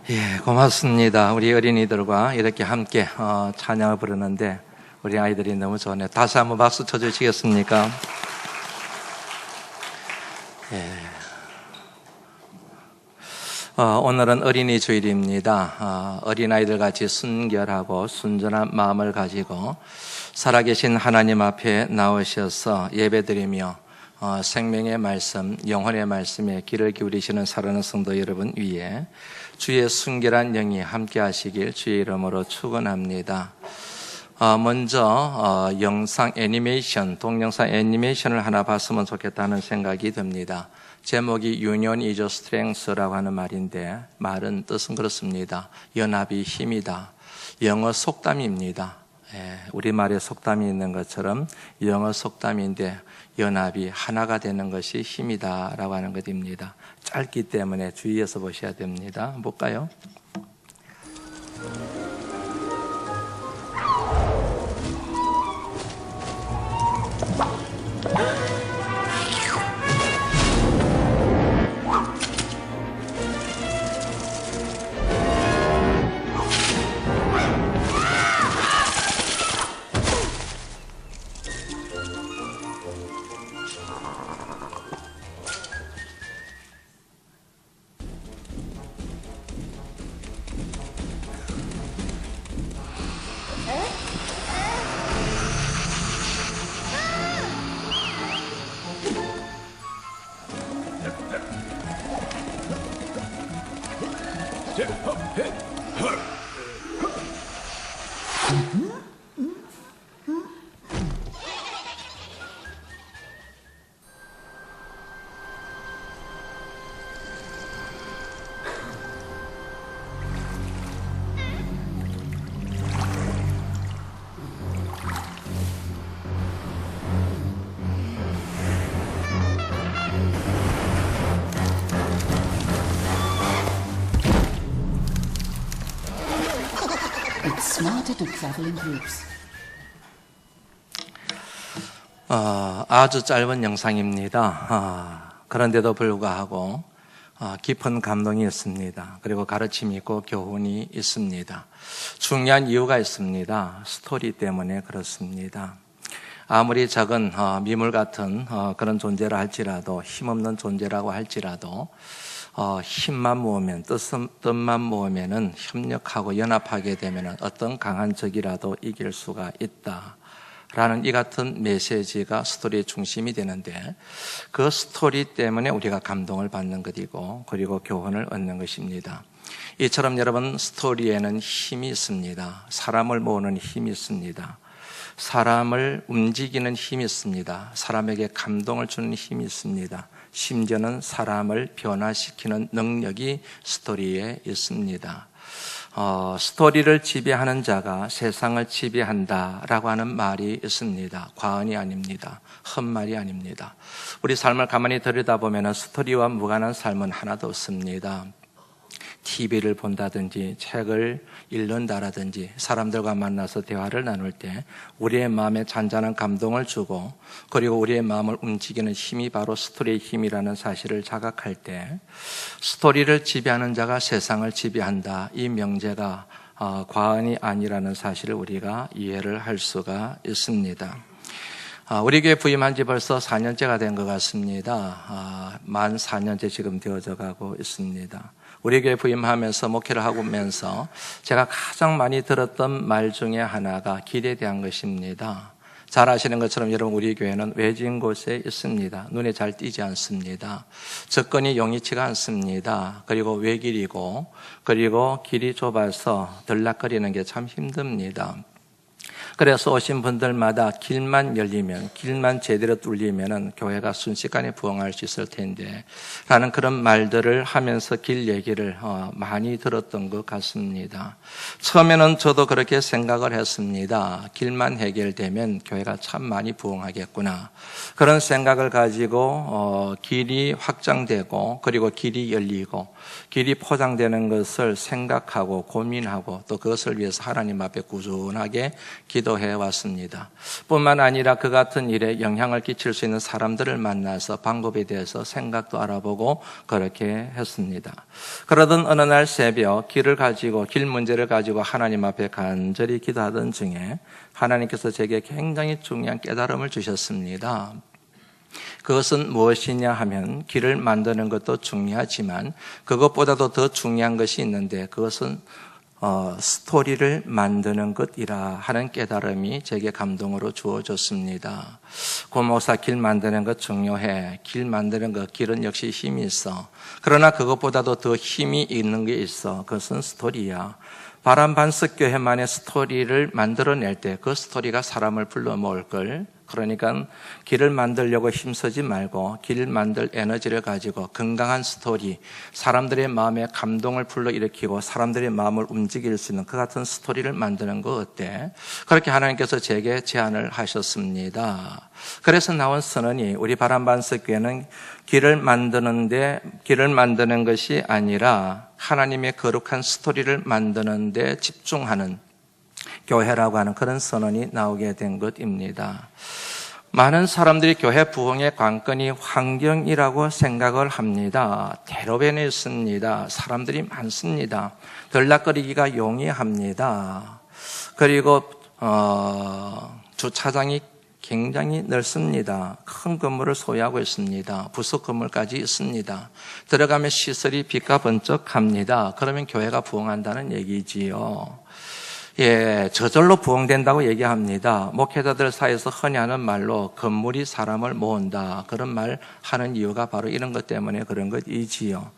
예, 고맙습니다. 우리 어린이들과 이렇게 함께 찬양을 부르는데 우리 아이들이 너무 좋네요. 다시 한번 박수 쳐주시겠습니까? 예. 오늘은 어린이 주일입니다. 어린아이들 같이 순결하고 순전한 마음을 가지고 살아계신 하나님 앞에 나오셔서 예배드리며 생명의 말씀, 영혼의 말씀에 귀를 기울이시는 사랑하는 성도 여러분 위에 주의 순결한 영이 함께 하시길 주의 이름으로 축원합니다. 먼저 영상 애니메이션, 동영상 애니메이션을 하나 봤으면 좋겠다는 생각이 듭니다. 제목이 Union is Strength라고 하는 말인데 말은 뜻은 그렇습니다. 연합이 힘이다. 영어 속담입니다. 우리말에 속담이 있는 것처럼 영어 속담인데 연합이 하나가 되는 것이 힘이다 라고 하는 것입니다. 짧기 때문에 주의해서 보셔야 됩니다. 볼까요? It's smarter to travel in groups. 아주 짧은 영상입니다. 그런데도 불구하고 깊은 감동이 있습니다. 그리고 가르침이 있고 교훈이 있습니다. 중요한 이유가 있습니다. 스토리 때문에 그렇습니다. 아무리 작은 미물 같은 그런 존재라 할지라도, 힘없는 존재라고 할지라도 힘만 모으면, 뜻만 모으면은 협력하고 연합하게 되면은 어떤 강한 적이라도 이길 수가 있다라는 이 같은 메시지가 스토리의 중심이 되는데, 그 스토리 때문에 우리가 감동을 받는 것이고 그리고 교훈을 얻는 것입니다. 이처럼 여러분, 스토리에는 힘이 있습니다. 사람을 모으는 힘이 있습니다. 사람을 움직이는 힘이 있습니다. 사람에게 감동을 주는 힘이 있습니다. 심지어는 사람을 변화시키는 능력이 스토리에 있습니다. 스토리를 지배하는 자가 세상을 지배한다라고 하는 말이 있습니다. 과언이 아닙니다. 헛말이 아닙니다. 우리 삶을 가만히 들여다보면 스토리와 무관한 삶은 하나도 없습니다. TV를 본다든지 책을 읽는다라든지 사람들과 만나서 대화를 나눌 때 우리의 마음에 잔잔한 감동을 주고 그리고 우리의 마음을 움직이는 힘이 바로 스토리의 힘이라는 사실을 자각할 때 스토리를 지배하는 자가 세상을 지배한다, 이 명제가 과언이 아니라는 사실을 우리가 이해를 할 수가 있습니다. 우리 교회 부임한 지 벌써 4년째가 된 것 같습니다. 만 4년째 지금 되어져 가고 있습니다. 우리 교회 부임하면서 목회를 하면서 제가 가장 많이 들었던 말 중에 하나가 길에 대한 것입니다. 잘 아시는 것처럼 여러분, 우리 교회는 외진 곳에 있습니다. 눈에 잘 띄지 않습니다. 접근이 용이치가 않습니다. 그리고 외길이고 그리고 길이 좁아서 들락거리는 게 참 힘듭니다. 그래서 오신 분들마다 길만 열리면, 길만 제대로 뚫리면은 교회가 순식간에 부흥할 수 있을 텐데 라는 그런 말들을 하면서 길 얘기를 많이 들었던 것 같습니다. 처음에는 저도 그렇게 생각을 했습니다. 길만 해결되면 교회가 참 많이 부흥하겠구나, 그런 생각을 가지고 길이 확장되고 그리고 길이 열리고 길이 포장되는 것을 생각하고 고민하고 또 그것을 위해서 하나님 앞에 꾸준하게 기도 기도해 왔습니다. 뿐만 아니라 그 같은 일에 영향을 끼칠 수 있는 사람들을 만나서 방법에 대해서 생각도 알아보고 그렇게 했습니다. 그러던 어느 날 새벽 길 문제를 가지고 하나님 앞에 간절히 기도하던 중에 하나님께서 제게 굉장히 중요한 깨달음을 주셨습니다. 그것은 무엇이냐 하면 길을 만드는 것도 중요하지만 그것보다도 더 중요한 것이 있는데 그것은 스토리를 만드는 것이라 하는 깨달음이 제게 감동으로 주어졌습니다. 고목사 길 만드는 것 중요해. 길 만드는 것, 길은 역시 힘이 있어. 그러나 그것보다도 더 힘이 있는 게 있어. 그것은 스토리야. 바람반석교회만의 스토리를 만들어낼 때 그 스토리가 사람을 불러 모을 걸. 그러니까 길을 만들려고 힘쓰지 말고 길을 만들 에너지를 가지고 건강한 스토리, 사람들의 마음에 감동을 불러일으키고 사람들의 마음을 움직일 수 있는 그 같은 스토리를 만드는 거 어때? 그렇게 하나님께서 제게 제안을 하셨습니다. 그래서 나온 선언이 우리 바람반석교회는 길을 만드는 것이 아니라 하나님의 거룩한 스토리를 만드는 데 집중하는 교회라고 하는 그런 선언이 나오게 된 것입니다. 많은 사람들이 교회 부흥의 관건이 환경이라고 생각을 합니다. 대로변에 있습니다. 사람들이 많습니다. 들락거리기가 용이합니다. 그리고 주차장이 굉장히 넓습니다. 큰 건물을 소유하고 있습니다. 부속 건물까지 있습니다. 들어가면 시설이 빛과 번쩍합니다. 그러면 교회가 부흥한다는 얘기지요. 저절로 부흥된다고 얘기합니다. 목회자들 사이에서 흔히 하는 말로 건물이 사람을 모은다. 그런 말 하는 이유가 바로 이런 것 때문에 그런 것이지요.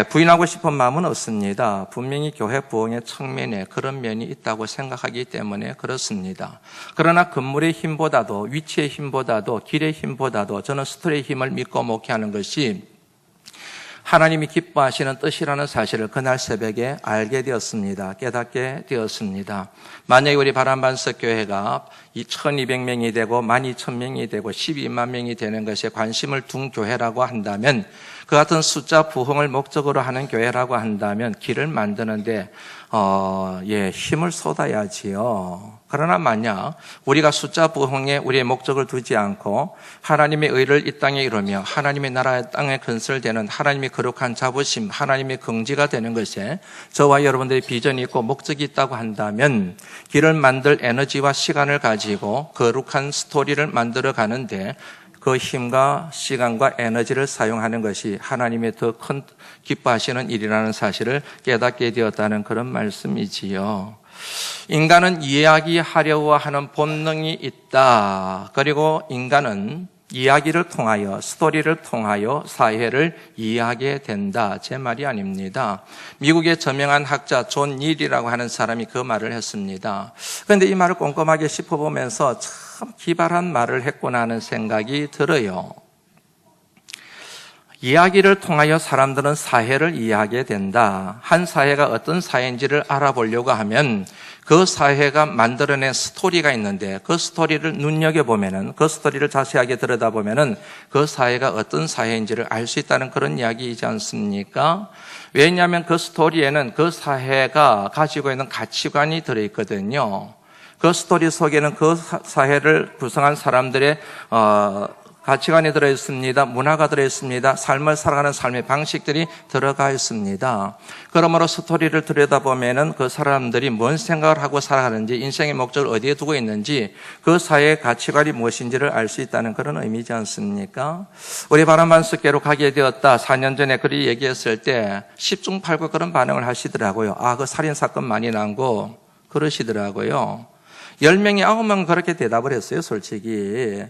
부인하고 싶은 마음은 없습니다. 분명히 교회 부흥의 측면에 그런 면이 있다고 생각하기 때문에 그렇습니다. 그러나 건물의 힘보다도 위치의 힘보다도 길의 힘보다도 저는 스토리의 힘을 믿고 목회하는 것이 하나님이 기뻐하시는 뜻이라는 사실을 그날 새벽에 알게 되었습니다. 깨닫게 되었습니다. 만약에 우리 바람반석교회가 1200명이 되고 12,000명이 되고 12만 명이 되는 것에 관심을 둔 교회라고 한다면 그 같은 숫자 부흥을 목적으로 하는 교회라고 한다면 길을 만드는데 힘을 쏟아야지요. 그러나 만약 우리가 숫자 부흥에 우리의 목적을 두지 않고 하나님의 의를 이 땅에 이루며 하나님의 나라의 땅에 건설되는 하나님의 거룩한 자부심, 하나님의 긍지가 되는 것에 저와 여러분들의 비전이 있고 목적이 있다고 한다면 길을 만들 에너지와 시간을 가지고 거룩한 스토리를 만들어 가는데 그 힘과 시간과 에너지를 사용하는 것이 하나님의 더 큰 기뻐하시는 일이라는 사실을 깨닫게 되었다는 그런 말씀이지요. 인간은 이야기하려고 하는 본능이 있다. 그리고 인간은 이야기를 통하여, 스토리를 통하여 사회를 이해하게 된다. 제 말이 아닙니다. 미국의 저명한 학자 존 닐이라고 하는 사람이 그 말을 했습니다. 그런데 이 말을 꼼꼼하게 짚어보면서 참 기발한 말을 했구나 하는 생각이 들어요. 이야기를 통하여 사람들은 사회를 이해하게 된다. 한 사회가 어떤 사회인지를 알아보려고 하면 그 사회가 만들어낸 스토리가 있는데 그 스토리를 눈여겨보면은, 그 스토리를 자세하게 들여다보면은 그 사회가 어떤 사회인지를 알 수 있다는 그런 이야기이지 않습니까? 왜냐하면 그 스토리에는 그 사회가 가지고 있는 가치관이 들어있거든요. 그 스토리 속에는 그 사회를 구성한 사람들의 가치관이 들어있습니다. 문화가 들어있습니다. 삶을 살아가는 삶의 방식들이 들어가 있습니다. 그러므로 스토리를 들여다보면은 그 사람들이 뭔 생각을 하고 살아가는지, 인생의 목적을 어디에 두고 있는지, 그 사회의 가치관이 무엇인지를 알 수 있다는 그런 의미지 않습니까? 우리 바람반석교회로 가게 되었다. 4년 전에 그리 얘기했을 때 10중 8구 그런 반응을 하시더라고요. 그 살인사건 많이 난 거 그러시더라고요. 10명이 9명 그렇게 대답을 했어요, 솔직히.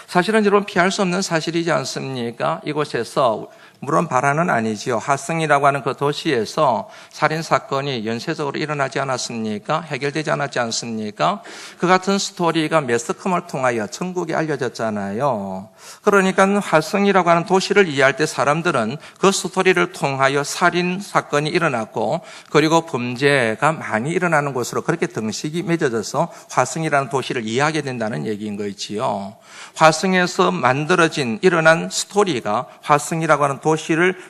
사실은 여러분 피할 수 없는 사실이지 않습니까? 이곳에서, 물론 바라는 아니지요. 하승이라고 하는 그 도시에서 살인사건이 연쇄적으로 일어나지 않았습니까? 해결되지 않았지 않습니까? 그 같은 스토리가 매스컴을 통하여 전국에 알려졌잖아요. 그러니까 하승이라고 하는 도시를 이해할 때 사람들은 그 스토리를 통하여 살인사건이 일어났고 그리고 범죄가 많이 일어나는 곳으로 그렇게 등식이 맺어져서 화승이라는 도시를 이해하게 된다는 얘기인 거지요. 화승에서 일어난 스토리가 화승이라고 하는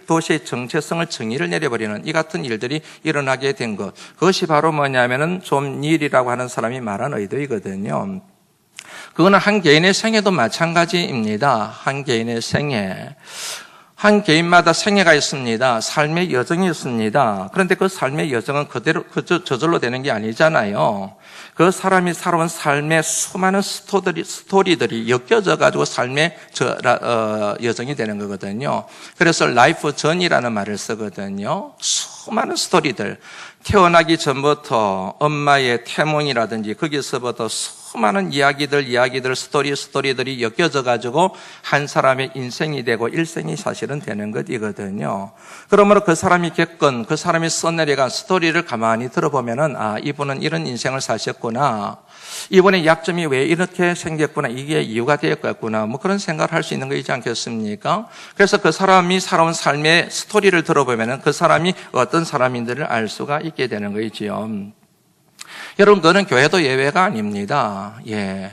도시의 정체성을 정의를 내려버리는 이 같은 일들이 일어나게 된 것. 그것이 바로 뭐냐면은 좀 닐이라고 하는 사람이 말한 의도이거든요. 그거는 한 개인의 생애도 마찬가지입니다. 한 개인의 생애. 한 개인마다 생애가 있습니다. 삶의 여정이 있습니다. 그런데 그 삶의 여정은 저절로 되는 게 아니잖아요. 그 사람이 살아온 삶의 수많은 스토리들이 엮여져 가지고 삶의 여정이 되는 거거든요. 그래서 라이프 전이라는 말을 쓰거든요. 수많은 스토리들. 태어나기 전부터 엄마의 태몽이라든지 거기서부터 수많은 이야기들, 스토리들이 엮여져 가지고 한 사람의 인생이 되고 일생이 사실은 되는 것이거든요. 그러므로 그 사람이 겪은, 그 사람이 써내려간 스토리를 가만히 들어보면은, 아, 이분은 이런 인생을 사셨구나. 이분의 약점이 왜 이렇게 생겼구나. 이게 이유가 되었겠구나. 뭐 그런 생각을 할 수 있는 거이지 않겠습니까? 그래서 그 사람이 살아온 삶의 스토리를 들어보면은 그 사람이 어떤 사람인지를 알 수가 있게 되는 거이지요. 여러분, 그거는 교회도 예외가 아닙니다. 예.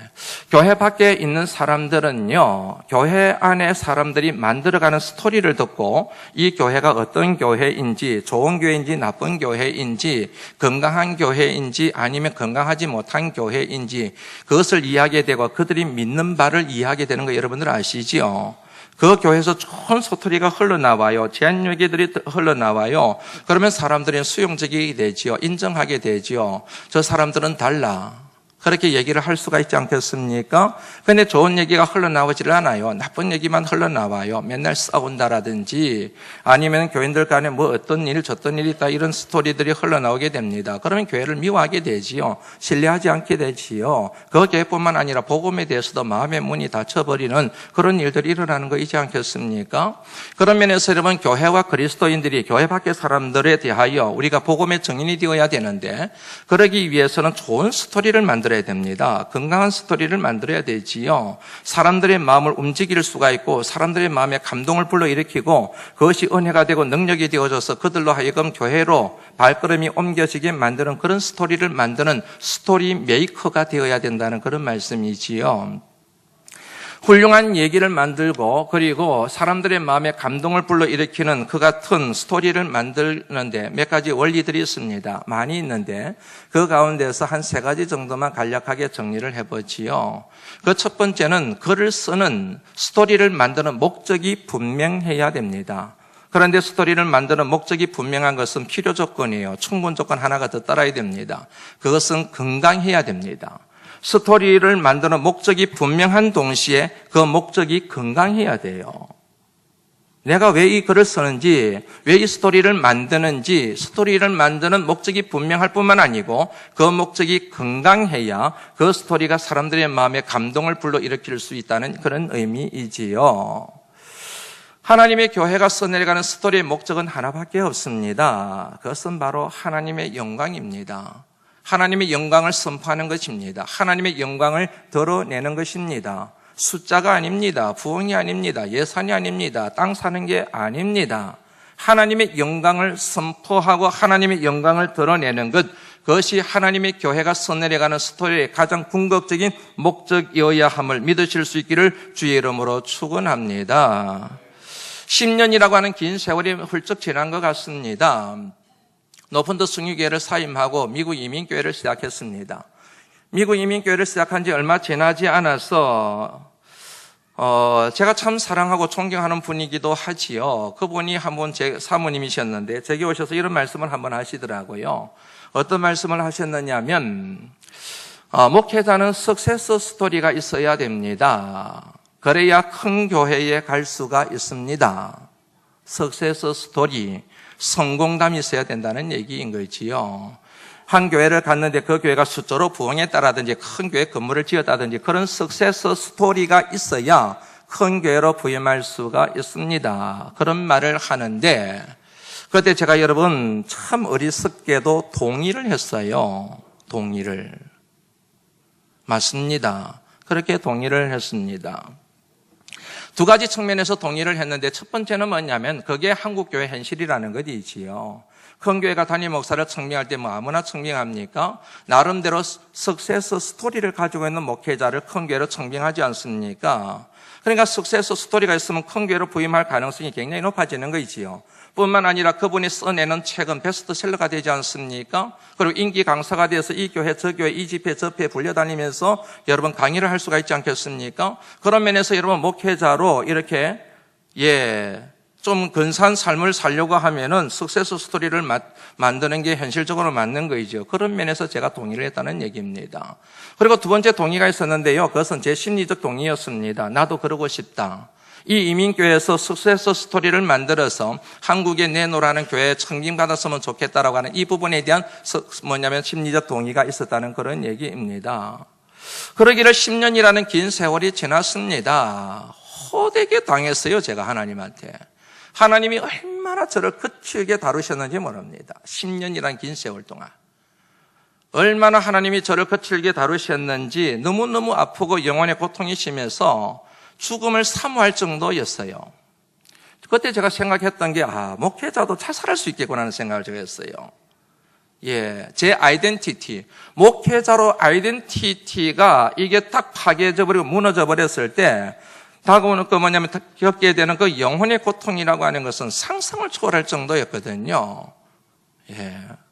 교회 밖에 있는 사람들은요, 교회 안에 사람들이 만들어가는 스토리를 듣고 이 교회가 어떤 교회인지, 좋은 교회인지, 나쁜 교회인지, 건강한 교회인지, 아니면 건강하지 못한 교회인지, 그것을 이해하게 되고 그들이 믿는 바를 이해하게 되는 거 여러분들 아시지요? 그 교회에서 좋은 스토리가 흘러나와요. 제안 얘기들이 흘러나와요. 그러면 사람들은 수용적이게 되지요. 인정하게 되지요. 저 사람들은 달라. 그렇게 얘기를 할 수가 있지 않겠습니까? 근데 좋은 얘기가 흘러나오질 않아요. 나쁜 얘기만 흘러나와요. 맨날 싸운다라든지 아니면 교인들 간에 뭐 어떤 일, 저떤 일이 있다 이런 스토리들이 흘러나오게 됩니다. 그러면 교회를 미워하게 되지요. 신뢰하지 않게 되지요. 그 교회뿐만 아니라 복음에 대해서도 마음의 문이 닫혀버리는 그런 일들이 일어나는 거 있지 않겠습니까? 그런 면에서 여러분, 교회와 그리스도인들이 교회 밖의 사람들에 대하여 우리가 복음의 증인이 되어야 되는데, 그러기 위해서는 좋은 스토리를 만들어야 됩니다. 건강한 스토리를 만들어야 되지요. 사람들의 마음을 움직일 수가 있고 사람들의 마음에 감동을 불러일으키고 그것이 은혜가 되고 능력이 되어져서 그들로 하여금 교회로 발걸음이 옮겨지게 만드는 그런 스토리를 만드는 스토리 메이커가 되어야 된다는 그런 말씀이지요. 훌륭한 얘기를 만들고 그리고 사람들의 마음에 감동을 불러일으키는 그 같은 스토리를 만드는데 몇 가지 원리들이 있습니다. 많이 있는데 그 가운데서 한 3가지 정도만 간략하게 정리를 해보지요. 그 첫 번째는 글을 쓰는 스토리를 만드는 목적이 분명해야 됩니다. 그런데 스토리를 만드는 목적이 분명한 것은 필요 조건이에요. 충분 조건 하나가 더 따라야 됩니다. 그것은 건강해야 됩니다. 스토리를 만드는 목적이 분명한 동시에 그 목적이 건강해야 돼요. 내가 왜 이 글을 쓰는지, 왜 이 스토리를 만드는지, 스토리를 만드는 목적이 분명할 뿐만 아니고 그 목적이 건강해야 그 스토리가 사람들의 마음에 감동을 불러일으킬 수 있다는 그런 의미이지요. 하나님의 교회가 써내려가는 스토리의 목적은 하나밖에 없습니다. 그것은 바로 하나님의 영광입니다. 하나님의 영광을 선포하는 것입니다. 하나님의 영광을 드러내는 것입니다. 숫자가 아닙니다. 부흥이 아닙니다. 예산이 아닙니다. 땅 사는 게 아닙니다. 하나님의 영광을 선포하고 하나님의 영광을 드러내는 것, 그것이 하나님의 교회가 써내려가는 스토리의 가장 궁극적인 목적이어야 함을 믿으실 수 있기를 주의 이름으로 축원합니다. 10년이라고 하는 긴 세월이 훌쩍 지난 것 같습니다. 노펀드 승유교회를 사임하고 미국 이민교회를 시작했습니다. 미국 이민교회를 시작한 지 얼마 지나지 않아서 제가 참 사랑하고 존경하는 분이기도 하지요. 그분이 한번 제 사모님이셨는데 제게 오셔서 이런 말씀을 한번 하시더라고요. 어떤 말씀을 하셨느냐면 목회자는 석세스 스토리가 있어야 됩니다. 그래야 큰 교회에 갈 수가 있습니다. 석세스 스토리, 성공담이 있어야 된다는 얘기인 거지요. 한 교회를 갔는데 그 교회가 수조로 부흥했다라든지 큰 교회 건물을 지었다든지 그런 석세스 스토리가 있어야 큰 교회로 부임할 수가 있습니다. 그런 말을 하는데 그때 제가 여러분 참 어리석게도 동의를 했어요. 동의를. 맞습니다. 그렇게 동의를 했습니다. 2가지 측면에서 동의를 했는데 첫 번째는 뭐냐면 그게 한국교회 현실이라는 것이지요. 큰 교회가 담임 목사를 청빙할 때 뭐 아무나 청빙합니까? 나름대로 석세스 스토리를 가지고 있는 목회자를 큰 교회로 청빙하지 않습니까? 그러니까 석세스 스토리가 있으면 큰 교회로 부임할 가능성이 굉장히 높아지는 거지요. 뿐만 아니라 그분이 써내는 책은 베스트셀러가 되지 않습니까? 그리고 인기 강사가 돼서 이 교회, 저 교회, 이 집회, 저 집회 불려다니면서 여러분 강의를 할 수가 있지 않겠습니까? 그런 면에서 여러분 목회자로 이렇게 좀 근사한 삶을 살려고 하면은 석세스 스토리를 만드는 게 현실적으로 맞는 거이죠. 그런 면에서 제가 동의를 했다는 얘기입니다. 그리고 두 번째 동의가 있었는데요. 그것은 제 심리적 동의였습니다. 나도 그러고 싶다. 이 이민교회에서 석세스 스토리를 만들어서 한국에 내놓으라는 교회에 청빙받았으면 좋겠다라고 하는 이 부분에 대한 심리적 동의가 있었다는 그런 얘기입니다. 그러기를 10년이라는 긴 세월이 지났습니다. 호되게 당했어요, 제가 하나님한테. 하나님이 얼마나 저를 거칠게 다루셨는지 모릅니다. 10년이란 긴 세월 동안. 얼마나 하나님이 저를 거칠게 다루셨는지 너무너무 아프고 영혼의 고통이 심해서 죽음을 사모할 정도였어요. 그때 제가 생각했던 게, 목회자도 자살할 수 있겠구나 하는 생각을 제가 했어요. 제 아이덴티티. 목회자로 아이덴티티가 이게 딱 파괴져 버리고 무너져 버렸을 때, 다가오는 거 뭐냐면 겪게 되는 그 영혼의 고통이라고 하는 것은 상상을 초월할 정도였거든요.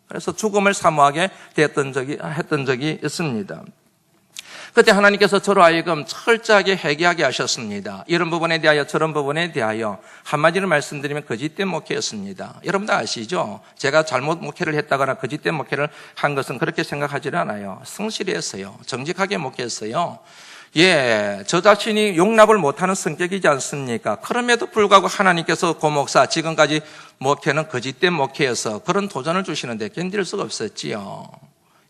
그래서 죽음을 사모하게 했던 적이 있습니다. 그때 하나님께서 저로 하여금 철저하게 회개하게 하셨습니다. 이런 부분에 대하여 저런 부분에 대하여 한마디로 말씀드리면 거짓된 목회였습니다. 여러분도 아시죠? 제가 잘못 목회를 했다거나 거짓된 목회를 한 것은 그렇게 생각하지 않아요. 성실히 했어요. 정직하게 목회했어요. 저 자신이 용납을 못하는 성격이지 않습니까? 그럼에도 불구하고 하나님께서 고 목사 지금까지 목회는 거짓된 목회여서 그런 도전을 주시는데 견딜 수가 없었지요.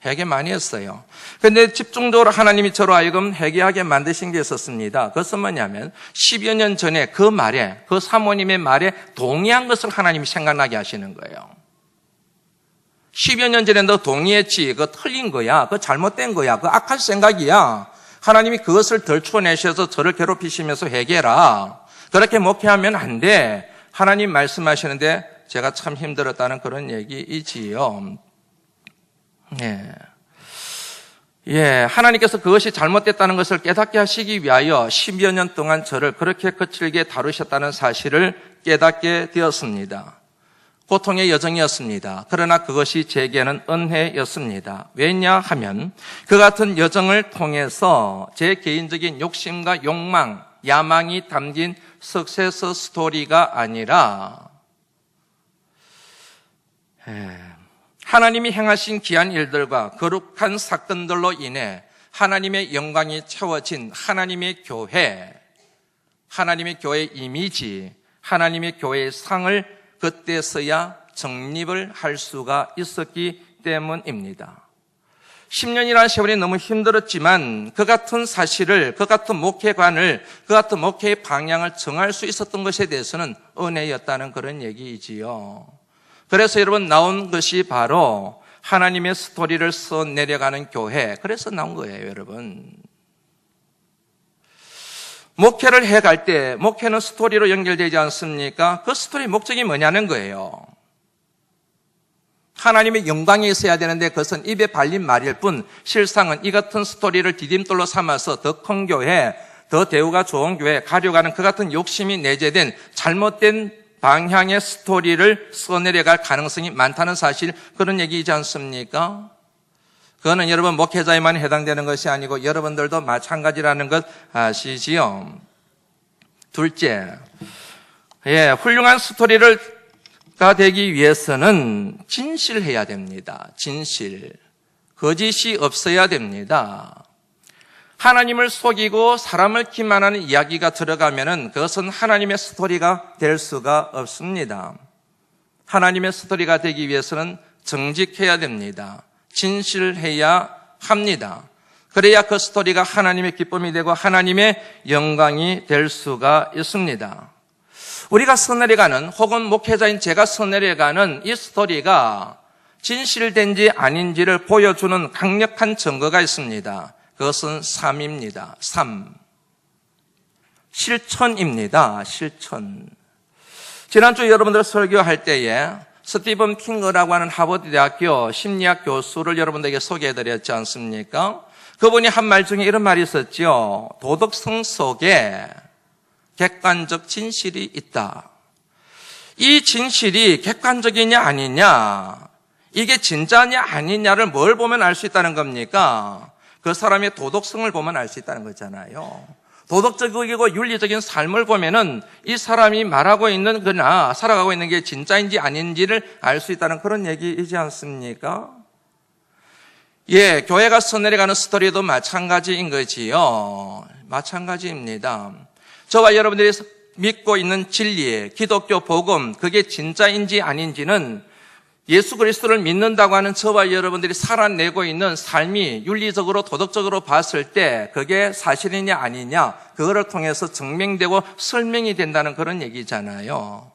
회개 많이 했어요. 그런데 집중적으로 하나님이 저로 하여금 회개하게 만드신 게 있었습니다. 그것은 뭐냐면 10여 년 전에 그 말에, 그 사모님의 말에 동의한 것을 하나님이 생각나게 하시는 거예요. 10여 년 전에 너 동의했지. 그거 틀린 거야. 그거 잘못된 거야. 그거 악한 생각이야. 하나님이 그것을 덜쳐내셔서 저를 괴롭히시면서 회개해라. 그렇게 목회하면 안 돼. 하나님 말씀하시는데 제가 참 힘들었다는 그런 얘기이지요. 하나님께서 그것이 잘못됐다는 것을 깨닫게 하시기 위하여 10여 년 동안 저를 그렇게 거칠게 다루셨다는 사실을 깨닫게 되었습니다. 고통의 여정이었습니다. 그러나 그것이 제게는 은혜였습니다. 왜냐하면 그 같은 여정을 통해서 제 개인적인 욕심과 욕망, 야망이 담긴 석세스 스토리가 아니라 하나님이 행하신 귀한 일들과 거룩한 사건들로 인해 하나님의 영광이 채워진 하나님의 교회, 하나님의 교회의 이미지, 하나님의 교회의 상을 그때서야 정립을 할 수가 있었기 때문입니다. 10년이라는 세월이 너무 힘들었지만 그 같은 사실을, 그 같은 목회관을, 그 같은 목회의 방향을 정할 수 있었던 것에 대해서는 은혜였다는 그런 얘기이지요. 그래서 여러분 나온 것이 바로 하나님의 스토리를 써 내려가는 교회. 그래서 나온 거예요, 여러분. 목회를 해갈 때 목회는 스토리로 연결되지 않습니까? 그 스토리의 목적이 뭐냐는 거예요. 하나님의 영광이 있어야 되는데 그것은 입에 발린 말일 뿐 실상은 이 같은 스토리를 디딤돌로 삼아서 더 큰 교회, 더 대우가 좋은 교회 가려가는 그 같은 욕심이 내재된 잘못된 방향의 스토리를 써내려갈 가능성이 많다는 사실, 그런 얘기이지 않습니까? 그거는 여러분 목회자에만 해당되는 것이 아니고 여러분들도 마찬가지라는 것 아시지요? 둘째, 훌륭한 스토리가 되기 위해서는 진실해야 됩니다. 진실. 거짓이 없어야 됩니다. 하나님을 속이고 사람을 기만하는 이야기가 들어가면은 그것은 하나님의 스토리가 될 수가 없습니다. 하나님의 스토리가 되기 위해서는 정직해야 됩니다. 진실해야 합니다. 그래야 그 스토리가 하나님의 기쁨이 되고 하나님의 영광이 될 수가 있습니다. 우리가 써내려가는, 혹은 목회자인 제가 써내려가는 이 스토리가 진실된지 아닌지를 보여주는 강력한 증거가 있습니다. 그것은 삶입니다. 삶. 실천입니다. 실천. 지난주 여러분들 설교할 때에 스티븐 핑거라고 하는 하버드 대학교 심리학 교수를 여러분들에게 소개해드렸지 않습니까? 그분이 한 말 중에 이런 말이 있었죠. 도덕성 속에 객관적 진실이 있다. 이 진실이 객관적이냐 아니냐, 이게 진짜냐 아니냐를 뭘 보면 알 수 있다는 겁니까? 그 사람의 도덕성을 보면 알 수 있다는 거잖아요. 도덕적이고 윤리적인 삶을 보면은 이 사람이 말하고 있는 거나 살아가고 있는 게 진짜인지 아닌지를 알 수 있다는 그런 얘기이지 않습니까? 예, 교회가 써내려가는 스토리도 마찬가지인 거지요. 마찬가지입니다. 저와 여러분들이 믿고 있는 진리, 기독교 복음, 그게 진짜인지 아닌지는 예수 그리스도를 믿는다고 하는 저와 여러분들이 살아내고 있는 삶이 윤리적으로 도덕적으로 봤을 때 그게 사실이냐 아니냐, 그거를 통해서 증명되고 설명이 된다는 그런 얘기잖아요.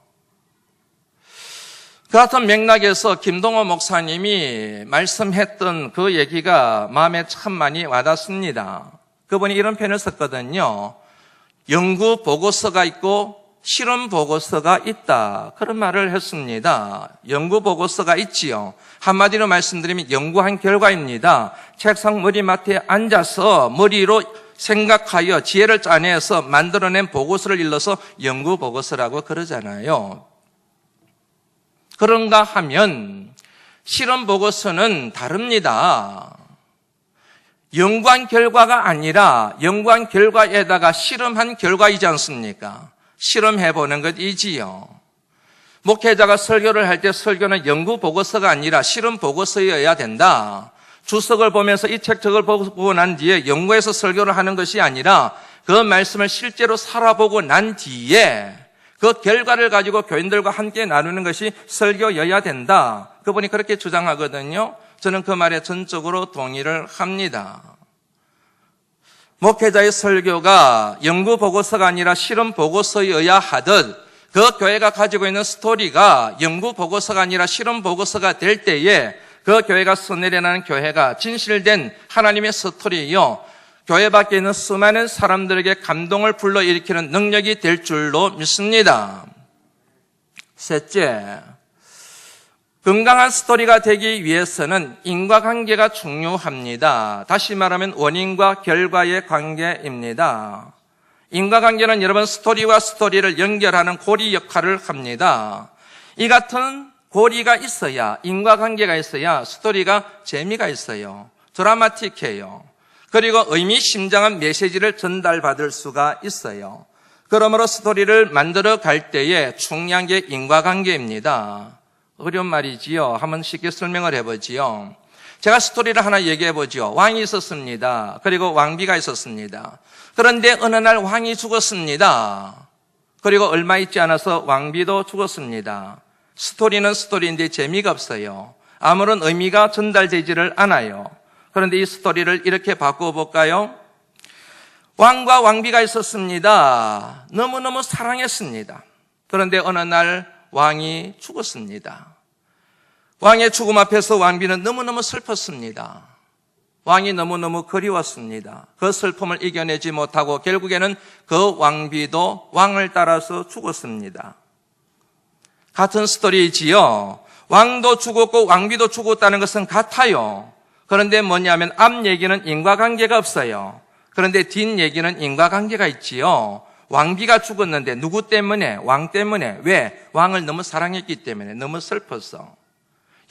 그 같은 맥락에서 김동호 목사님이 말씀했던 그 얘기가 마음에 참 많이 와닿습니다. 그분이 이런 표현을 썼거든요. 연구 보고서가 있고 실험 보고서가 있다, 그런 말을 했습니다. 연구 보고서가 있지요. 한마디로 말씀드리면 연구한 결과입니다. 책상 머리맡에 앉아서 머리로 생각하여 지혜를 짜내서 만들어낸 보고서를 일러서 연구 보고서라고 그러잖아요. 그런가 하면 실험 보고서는 다릅니다. 연구한 결과가 아니라 연구한 결과에다가 실험한 결과이지 않습니까? 실험해보는 것이지요. 목회자가 설교를 할 때 설교는 연구 보고서가 아니라 실험 보고서여야 된다. 주석을 보면서 이 책 저걸 보고 난 뒤에 연구해서 설교를 하는 것이 아니라 그 말씀을 실제로 살아보고 난 뒤에 그 결과를 가지고 교인들과 함께 나누는 것이 설교여야 된다. 그분이 그렇게 주장하거든요. 저는 그 말에 전적으로 동의를 합니다. 목회자의 설교가 연구 보고서가 아니라 실험 보고서여야 하듯 그 교회가 가지고 있는 스토리가 연구 보고서가 아니라 실험 보고서가 될 때에 그 교회가 써내려가는 교회가 진실된 하나님의 스토리요, 교회 밖에 있는 수많은 사람들에게 감동을 불러일으키는 능력이 될 줄로 믿습니다. 셋째, 건강한 스토리가 되기 위해서는 인과관계가 중요합니다. 다시 말하면 원인과 결과의 관계입니다. 인과관계는 여러분 스토리와 스토리를 연결하는 고리 역할을 합니다. 이 같은 고리가 있어야, 인과관계가 있어야 스토리가 재미가 있어요. 드라마틱해요. 그리고 의미심장한 메시지를 전달받을 수가 있어요. 그러므로 스토리를 만들어 갈 때에 중요한 게 인과관계입니다. 어려운 말이지요. 한번 쉽게 설명을 해보지요. 제가 스토리를 하나 얘기해보지요. 왕이 있었습니다. 그리고 왕비가 있었습니다. 그런데 어느 날 왕이 죽었습니다. 그리고 얼마 있지 않아서 왕비도 죽었습니다. 스토리는 스토리인데 재미가 없어요. 아무런 의미가 전달되지를 않아요. 그런데 이 스토리를 이렇게 바꿔볼까요? 왕과 왕비가 있었습니다. 너무너무 사랑했습니다. 그런데 어느 날 왕이 죽었습니다. 왕의 죽음 앞에서 왕비는 너무너무 슬펐습니다. 왕이 너무너무 그리웠습니다. 그 슬픔을 이겨내지 못하고 결국에는 그 왕비도 왕을 따라서 죽었습니다. 같은 스토리이지요. 왕도 죽었고 왕비도 죽었다는 것은 같아요. 그런데 뭐냐면 앞 얘기는 인과관계가 없어요. 그런데 뒷 얘기는 인과관계가 있지요. 왕비가 죽었는데 누구 때문에? 왕 때문에. 왜? 왕을 너무 사랑했기 때문에, 너무 슬펐어.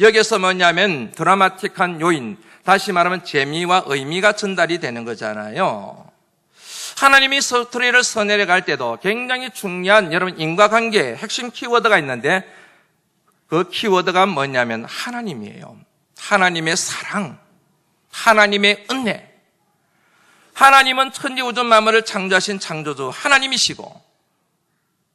여기서 뭐냐면 드라마틱한 요인, 다시 말하면 재미와 의미가 전달이 되는 거잖아요. 하나님이 스토리를 써내려갈 때도 굉장히 중요한 여러분 인과관계 핵심 키워드가 있는데 그 키워드가 뭐냐면 하나님이에요. 하나님의 사랑, 하나님의 은혜. 하나님은 천지우주 만물을 창조하신 창조주 하나님이시고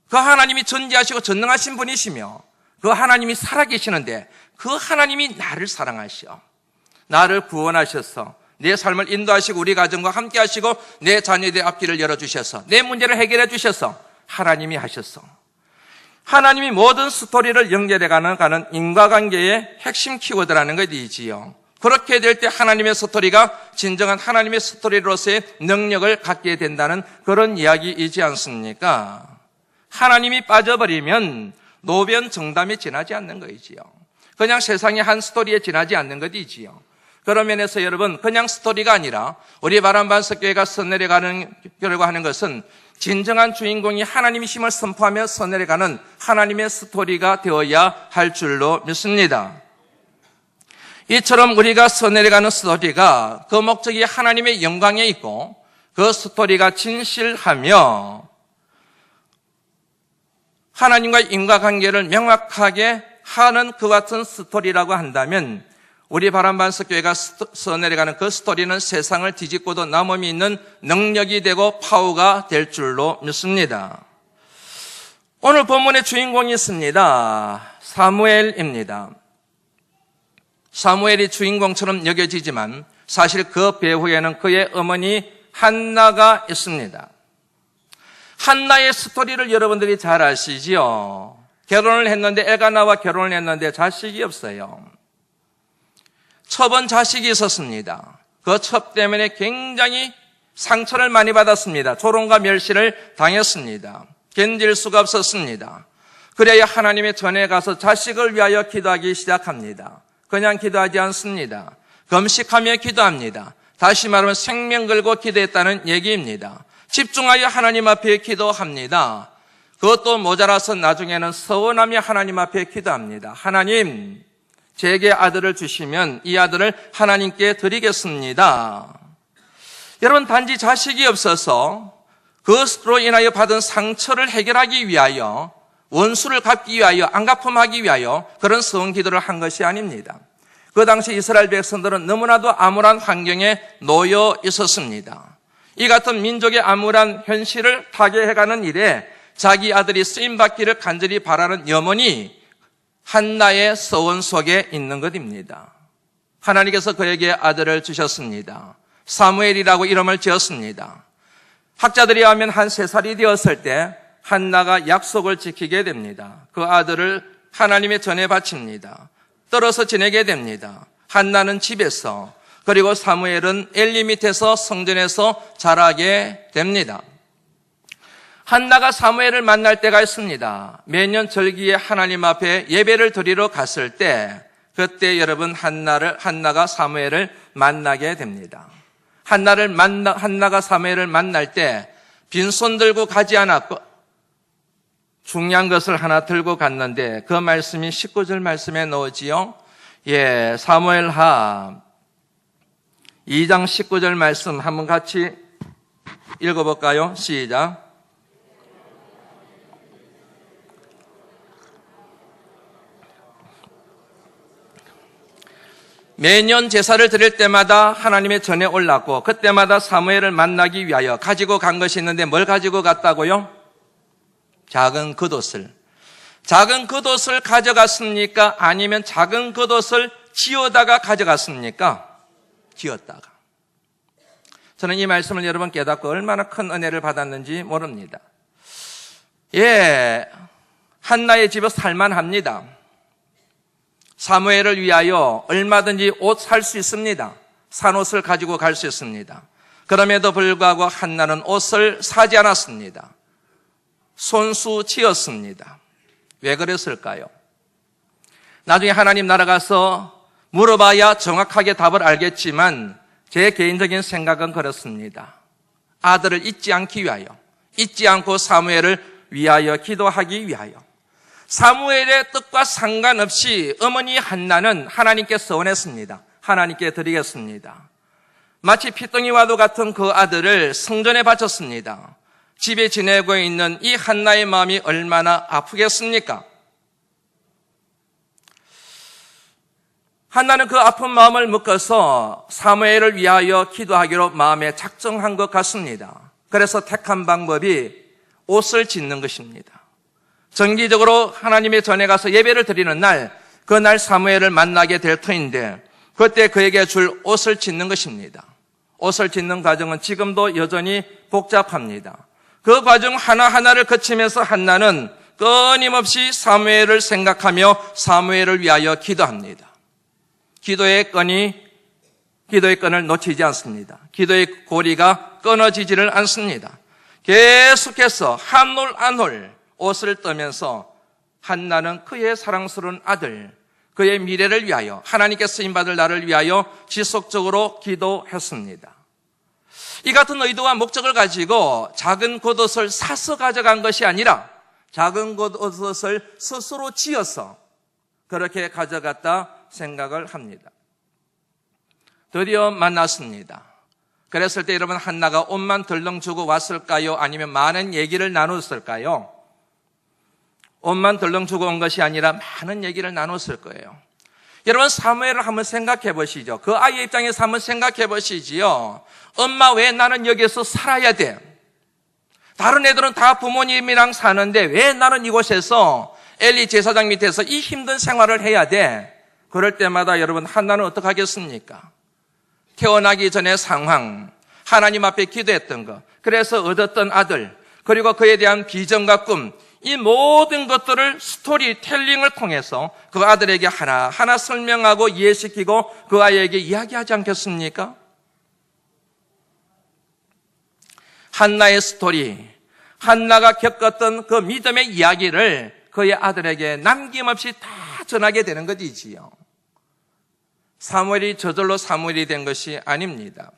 그 하나님이 전지하시고 전능하신 분이시며 그 하나님이 살아계시는데 그 하나님이 나를 사랑하셔. 나를 구원하셔서 내 삶을 인도하시고 우리 가정과 함께 하시고 내 자녀들의 앞길을 열어주셔서 내 문제를 해결해 주셔서 하나님이 하셨어. 하나님이 모든 스토리를 연결해가는 인과관계의 핵심 키워드라는 것이지요. 그렇게 될 때 하나님의 스토리가 진정한 하나님의 스토리로서의 능력을 갖게 된다는 그런 이야기이지 않습니까? 하나님이 빠져버리면 노변 정담에 지나지 않는 것이지요. 그냥 세상의 한 스토리에 지나지 않는 것이지요. 그런 면에서 여러분, 그냥 스토리가 아니라 우리 바람반석교회가 써내려가려고 하는 것은 진정한 주인공이 하나님이심을 선포하며 써내려가는 하나님의 스토리가 되어야 할 줄로 믿습니다. 이처럼 우리가 써내려가는 스토리가 그 목적이 하나님의 영광에 있고 그 스토리가 진실하며 하나님과 인과관계를 명확하게 하는 그 같은 스토리라고 한다면 우리 바람반석교회가 써내려가는 그 스토리는 세상을 뒤집고도 남음이 있는 능력이 되고 파워가 될 줄로 믿습니다. 오늘 본문의 주인공이 있습니다. 사무엘입니다. 사무엘이 주인공처럼 여겨지지만 사실 그 배후에는 그의 어머니 한나가 있습니다. 한나의 스토리를 여러분들이 잘 아시지요. 결혼을 했는데 애가 나와 결혼을 했는데 자식이 없어요. 첩은 자식이 있었습니다. 그 첩 때문에 굉장히 상처를 많이 받았습니다. 조롱과 멸시를 당했습니다. 견딜 수가 없었습니다. 그래야 하나님의 전에 가서 자식을 위하여 기도하기 시작합니다. 그냥 기도하지 않습니다. 금식하며 기도합니다. 다시 말하면 생명 걸고 기도했다는 얘기입니다. 집중하여 하나님 앞에 기도합니다. 그것도 모자라서 나중에는 서원하며 하나님 앞에 기도합니다. 하나님, 제게 아들을 주시면 이 아들을 하나님께 드리겠습니다. 여러분, 단지 자식이 없어서 그것으로 인하여 받은 상처를 해결하기 위하여, 원수를 갚기 위하여, 안갚음하기 위하여 그런 서원 기도를 한 것이 아닙니다. 그 당시 이스라엘 백성들은 너무나도 암울한 환경에 놓여 있었습니다. 이 같은 민족의 암울한 현실을 타개해가는 일에 자기 아들이 쓰임받기를 간절히 바라는 염원이 한나의 서원 속에 있는 것입니다. 하나님께서 그에게 아들을 주셨습니다. 사무엘이라고 이름을 지었습니다. 학자들이 하면 한 3살이 되었을 때 한나가 약속을 지키게 됩니다. 그 아들을 하나님의 전에 바칩니다. 떨어서 지내게 됩니다. 한나는 집에서, 그리고 사무엘은 엘리 밑에서 성전에서 자라게 됩니다. 한나가 사무엘을 만날 때가 있습니다. 매년 절기에 하나님 앞에 예배를 드리러 갔을 때 그때 여러분 한나가 사무엘을 만나게 됩니다. 한나가 사무엘을 만날 때 빈손 들고 가지 않았고 중요한 것을 하나 들고 갔는데 그 말씀이 19절 말씀에 나오지요. 사무엘하 2장 19절 말씀 한번 같이 읽어볼까요? 시작. 매년 제사를 드릴 때마다 하나님의 전에 올랐고 그때마다 사무엘을 만나기 위하여 가지고 간 것이 있는데 뭘 가지고 갔다고요? 작은 겉옷을. 작은 겉옷을 가져갔습니까? 아니면 작은 겉옷을 지어다가 가져갔습니까? 지었다가. 저는 이 말씀을 여러분 깨닫고 얼마나 큰 은혜를 받았는지 모릅니다. 한나의 집에서 살만합니다. 사무엘을 위하여 얼마든지 옷 살 수 있습니다. 산 옷을 가지고 갈 수 있습니다. 그럼에도 불구하고 한나는 옷을 사지 않았습니다. 손수 지었습니다. 왜 그랬을까요? 나중에 하나님 나라 가서 물어봐야 정확하게 답을 알겠지만 제 개인적인 생각은 그렇습니다. 아들을 잊지 않기 위하여, 잊지 않고 사무엘을 위하여 기도하기 위하여. 사무엘의 뜻과 상관없이 어머니 한나는 하나님께 서원했습니다. 하나님께 드리겠습니다. 마치 피덩이와도 같은 그 아들을 성전에 바쳤습니다. 집에 지내고 있는 이 한나의 마음이 얼마나 아프겠습니까? 한나는 그 아픈 마음을 묶어서 사무엘을 위하여 기도하기로 마음에 작정한 것 같습니다. 그래서 택한 방법이 옷을 짓는 것입니다. 정기적으로 하나님의 전에 가서 예배를 드리는 날, 그날 사무엘을 만나게 될 터인데 그때 그에게 줄 옷을 짓는 것입니다. 옷을 짓는 과정은 지금도 여전히 복잡합니다. 그 과정 하나하나를 거치면서 한나는 끊임없이 사무엘을 생각하며 사무엘을 위하여 기도합니다. 기도의 끈을 놓치지 않습니다. 기도의 고리가 끊어지지를 않습니다. 계속해서 한 올 한 올 옷을 떠면서 한나는 그의 사랑스러운 아들, 그의 미래를 위하여, 하나님께 쓰임받을 나를 위하여 지속적으로 기도했습니다. 이 같은 의도와 목적을 가지고 작은 겉옷을 사서 가져간 것이 아니라 작은 겉옷을 스스로 지어서 그렇게 가져갔다 생각을 합니다. 드디어 만났습니다. 그랬을 때 여러분, 한나가 옷만 덜렁 주고 왔을까요? 아니면 많은 얘기를 나눴을까요? 옷만 덜렁 주고 온 것이 아니라 많은 얘기를 나눴을 거예요. 여러분, 사무엘을 한번 생각해 보시죠. 그 아이의 입장에서 한번 생각해 보시지요. 엄마, 왜 나는 여기서 살아야 돼? 다른 애들은 다 부모님이랑 사는데 왜 나는 이곳에서 엘리 제사장 밑에서 이 힘든 생활을 해야 돼? 그럴 때마다 여러분, 한나는 어떻게 하겠습니까? 태어나기 전의 상황, 하나님 앞에 기도했던 것, 그래서 얻었던 아들, 그리고 그에 대한 비전과 꿈, 이 모든 것들을 스토리텔링을 통해서 그 아들에게 하나하나 설명하고 이해시키고 그 아이에게 이야기하지 않겠습니까? 한나의 스토리, 한나가 겪었던 그 믿음의 이야기를 그의 아들에게 남김없이 다 전하게 되는 것이지요. 사무엘이 저절로 사무엘이 된 것이 아닙니다.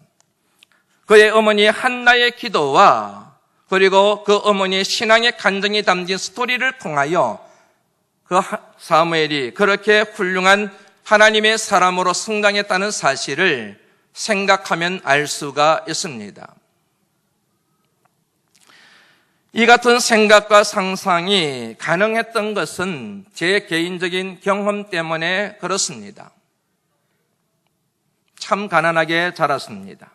그의 어머니 한나의 기도와 그리고 그 어머니의 신앙의 간증이 담긴 스토리를 통하여 그 사무엘이 그렇게 훌륭한 하나님의 사람으로 성장했다는 사실을 생각하면 알 수가 있습니다. 이 같은 생각과 상상이 가능했던 것은 제 개인적인 경험 때문에 그렇습니다. 참 가난하게 자랐습니다.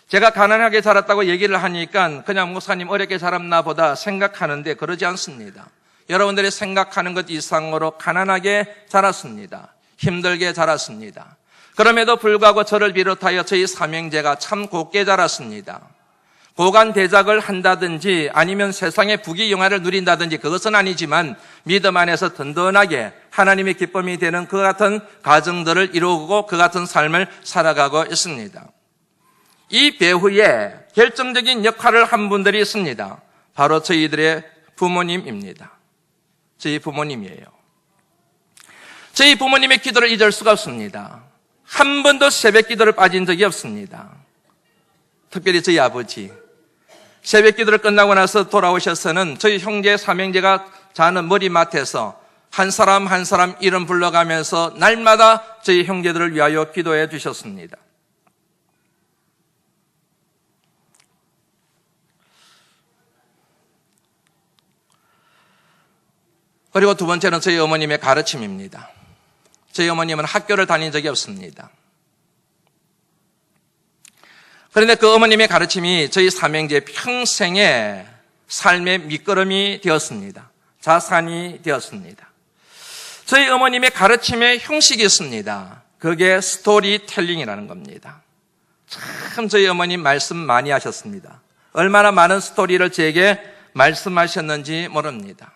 제가 가난하게 자랐다고 얘기를 하니까 그냥 목사님 어렵게 자랐나 보다 생각하는데 그러지 않습니다. 여러분들이 생각하는 것 이상으로 가난하게 자랐습니다. 힘들게 자랐습니다. 그럼에도 불구하고 저를 비롯하여 저희 삼형제가 참 곱게 자랐습니다. 고관 대작을 한다든지 아니면 세상의 부귀영화를 누린다든지 그것은 아니지만 믿음 안에서 든든하게 하나님의 기쁨이 되는 그 같은 가정들을 이루고 그 같은 삶을 살아가고 있습니다. 이 배후에 결정적인 역할을 한 분들이 있습니다. 바로 저희들의 부모님입니다. 저희 부모님이에요. 저희 부모님의 기도를 잊을 수가 없습니다. 한 번도 새벽 기도를 빠진 적이 없습니다. 특별히 저희 아버지. 새벽 기도를 끝나고 나서 돌아오셔서는 저희 형제 삼형제가 자는 머리맡에서 한 사람 한 사람 이름 불러가면서 날마다 저희 형제들을 위하여 기도해 주셨습니다. 그리고 두 번째는 저희 어머님의 가르침입니다. 저희 어머님은 학교를 다닌 적이 없습니다. 그런데 그 어머님의 가르침이 저희 삼형제 평생의 삶의 밑거름이 되었습니다. 자산이 되었습니다. 저희 어머님의 가르침의 형식이 있습니다. 그게 스토리텔링이라는 겁니다. 참 저희 어머님 말씀 많이 하셨습니다. 얼마나 많은 스토리를 제게 말씀하셨는지 모릅니다.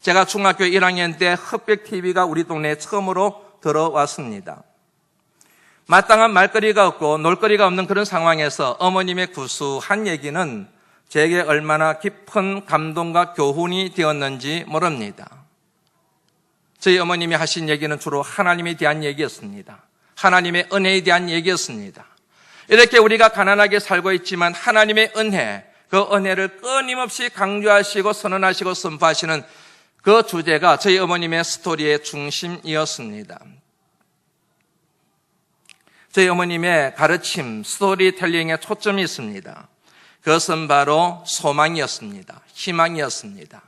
제가 중학교 1학년 때 흑백 TV가 우리 동네에 처음으로 들어왔습니다. 마땅한 말거리가 없고 놀거리가 없는 그런 상황에서 어머님의 구수한 얘기는 제게 얼마나 깊은 감동과 교훈이 되었는지 모릅니다. 저희 어머님이 하신 얘기는 주로 하나님에 대한 얘기였습니다. 하나님의 은혜에 대한 얘기였습니다. 이렇게 우리가 가난하게 살고 있지만 하나님의 은혜, 그 은혜를 끊임없이 강조하시고 선언하시고 선포하시는 그 주제가 저희 어머님의 스토리의 중심이었습니다. 저희 어머님의 가르침, 스토리텔링에 초점이 있습니다. 그것은 바로 소망이었습니다. 희망이었습니다.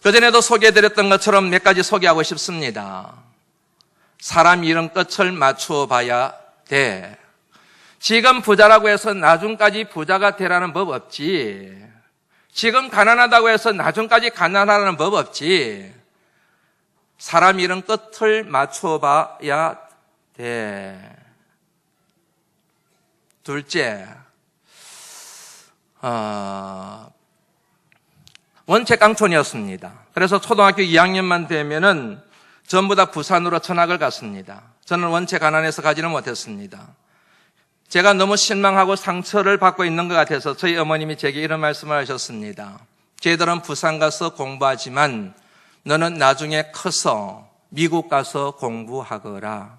그전에도 소개해드렸던 것처럼 몇 가지 소개하고 싶습니다. 사람 이름 끝을 맞추어 봐야 돼. 지금 부자라고 해서 나중까지 부자가 되라는 법 없지. 지금 가난하다고 해서 나중까지 가난하라는 법 없지. 사람 이름 끝을 맞추어 봐야 돼. 둘째, 원체 깡촌이었습니다. 그래서 초등학교 2학년만 되면은 전부 다 부산으로 전학을 갔습니다. 저는 원체 가난해서 가지는 못했습니다. 제가 너무 실망하고 상처를 받고 있는 것 같아서 저희 어머님이 제게 이런 말씀을 하셨습니다. 쟤들은 부산 가서 공부하지만 너는 나중에 커서 미국 가서 공부하거라.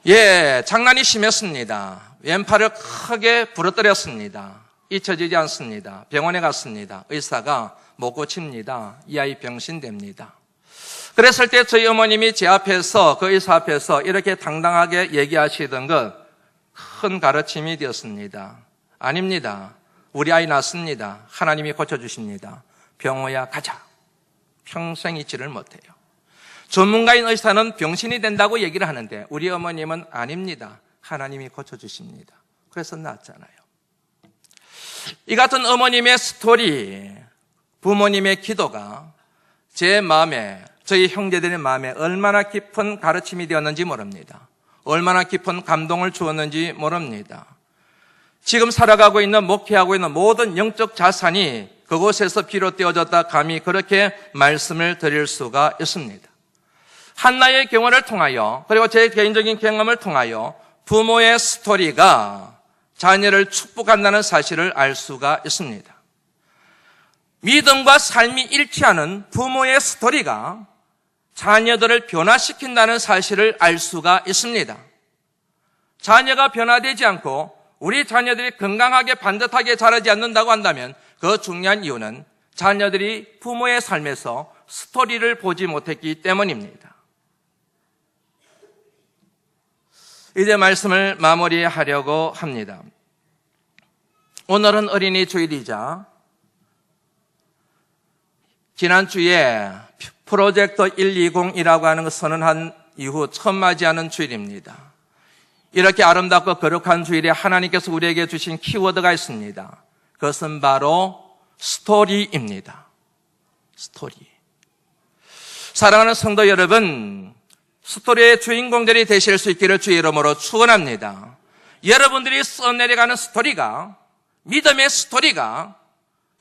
예, 장난이 심했습니다. 왼팔을 크게 부러뜨렸습니다. 잊혀지지 않습니다. 병원에 갔습니다. 의사가 못 고칩니다. 이 아이 병신됩니다. 그랬을 때 저희 어머님이 제 앞에서, 그 의사 앞에서 이렇게 당당하게 얘기하시던 것 큰 가르침이 되었습니다. 아닙니다. 우리 아이 낳습니다. 하나님이 고쳐주십니다. 병호야 가자. 평생 잊지를 못해요. 전문가인 의사는 병신이 된다고 얘기를 하는데 우리 어머님은 아닙니다. 하나님이 고쳐주십니다. 그래서 낳았잖아요. 이 같은 어머님의 스토리, 부모님의 기도가 제 마음에, 저희 형제들의 마음에 얼마나 깊은 가르침이 되었는지 모릅니다. 얼마나 깊은 감동을 주었는지 모릅니다. 지금 살아가고 있는, 목회하고 있는 모든 영적 자산이 그곳에서 비롯되어졌다 감히 그렇게 말씀을 드릴 수가 있습니다. 한나의 경우를 통하여, 그리고 제 개인적인 경험을 통하여 부모의 스토리가 자녀를 축복한다는 사실을 알 수가 있습니다. 믿음과 삶이 일치하는 부모의 스토리가 자녀들을 변화시킨다는 사실을 알 수가 있습니다. 자녀가 변화되지 않고 우리 자녀들이 건강하게 반듯하게 자라지 않는다고 한다면 그 중요한 이유는 자녀들이 부모의 삶에서 스토리를 보지 못했기 때문입니다. 이제 말씀을 마무리하려고 합니다. 오늘은 어린이 주일이자 지난주에 프로젝트 120이라고 하는 것 선언한 이후 처음 맞이하는 주일입니다. 이렇게 아름답고 거룩한 주일에 하나님께서 우리에게 주신 키워드가 있습니다. 그것은 바로 스토리입니다. 스토리. 사랑하는 성도 여러분, 스토리의 주인공들이 되실 수 있기를 주의 이름으로 축원합니다. 여러분들이 써내려가는 스토리가, 믿음의 스토리가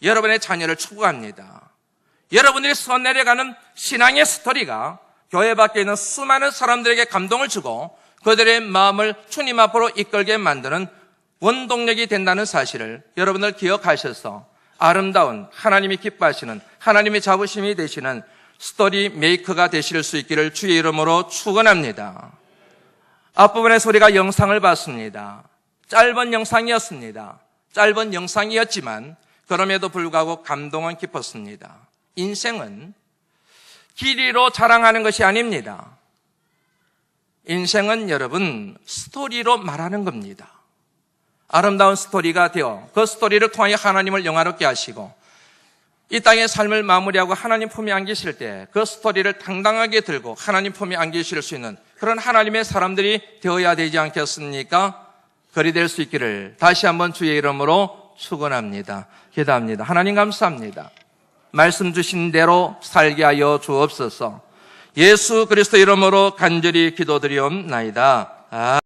여러분의 자녀를 축복합니다. 여러분들이 써내려가는 신앙의 스토리가 교회 밖에 있는 수많은 사람들에게 감동을 주고 그들의 마음을 주님 앞으로 이끌게 만드는 원동력이 된다는 사실을 여러분들 기억하셔서 아름다운 하나님이 기뻐하시는, 하나님의 자부심이 되시는 스토리 메이커가 되실 수 있기를 주의 이름으로 축원합니다. 앞부분에서 우리가 영상을 봤습니다. 짧은 영상이었습니다. 짧은 영상이었지만 그럼에도 불구하고 감동은 깊었습니다. 인생은 길이로 자랑하는 것이 아닙니다. 인생은 여러분 스토리로 말하는 겁니다. 아름다운 스토리가 되어 그 스토리를 통하여 하나님을 영화롭게 하시고 이 땅의 삶을 마무리하고 하나님 품에 안기실 때 그 스토리를 당당하게 들고 하나님 품에 안기실 수 있는 그런 하나님의 사람들이 되어야 되지 않겠습니까? 그리 될 수 있기를 다시 한번 주의 이름으로 축원합니다. 기도합니다. 하나님 감사합니다. 말씀 주신 대로 살게 하여 주옵소서. 예수 그리스도 이름으로 간절히 기도드리옵나이다.